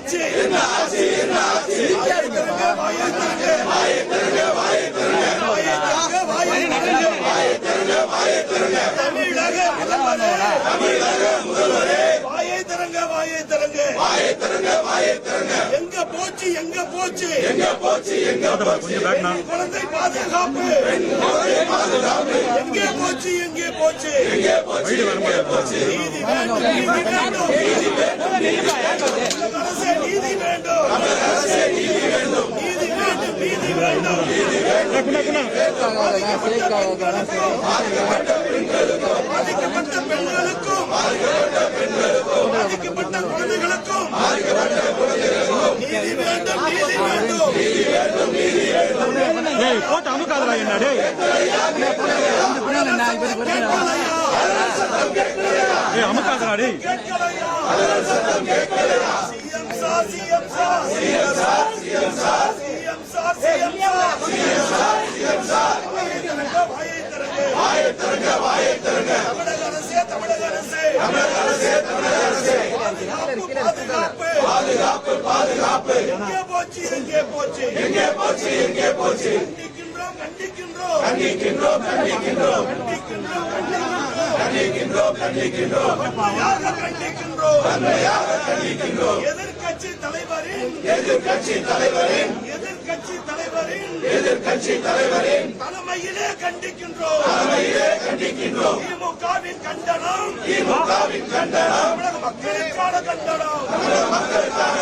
ஆச்சு என்ன ஆச்சு என்ன ஆச்சு வாயை திறங்க வாயை திறங்க வாயை திறங்க வாயை திறங்க வாயை திறங்க வாயை திறங்க வாயை திறங்க வாயை திறங்க தமிழக முதல்வரே தமிழக முதல்வரே வாயை திறங்க வாயை திறங்க வாயை திறங்க வாயை திறங்க எங்க போச்சு எங்க போச்சு எங்க போச்சு எங்க போச்சு குழந்தை பாதுகாப்பு குழந்தை பாதுகாப்பு எங்கே போச்சு எங்கே போச்சு எங்கே போச்சு எங்கே போச்சு நீதி வேண்டும் நீதி வேண்டும் நீதி வேண்டும் அரசே நீதி வேண்டும் அரசே நீதி வேண்டும் நீதி வேண்டும் நீதி வேண்டும் நீதி வேண்டும் பாதிக்கப்பட்ட பெண்களுக்கும் பாதிக்கப்பட்ட குழந்தைகளுக்கும் நீதி வேண்டும் நீதி வேண்டும் நீதி வேண்டும் நீதி வேண்டும் போட்டு அமுக்காதரா என்ன அமுக்காதரா டே CM sir CM sir CM sir CM sir CM sir CM sir CM sir CM sir வாயை திறங்க வாயை திறங்க வாயை திறங்க தமிழக அரசே தமிழக அரசே தமிழக அரசே தமிழக அரசே பாதுகாப்பு பாதுகாப்பு பாதுகாப்பு எங்கே போச்சு எங்கே போச்சு எங்கே போச்சு எங்கே போச்சு கண்டிக்கின்றோம் கண்டிக்கின்றோம் கண்டிக்கின்றோம் கண்டிக்கின்றோம் கண்டிக்கின்றோம் கண்டிக்கின்றோம் கண்டிக்கின்றோம் வன்மையாக கண்டிக்கின்றோம் வன்மையாக கண்டிக்கின்றோம் எதிர்க்கட்சி தலைவரின் எதிர்க்கட்சி தலைவரின் எதிர்க்கட்சி தலைவரின் எதிர்க்கட்சி தலைவரின் தலைமையிலே கண்டிக்கின்றோம் தலைமையிலே கண்டிக்கின்றோம் திமுகவின் கண்டனம் திமுகவின் கண்டனம் தமிழக மக்களுக்கான கண்டனம் தமிழக மக்களுக்கான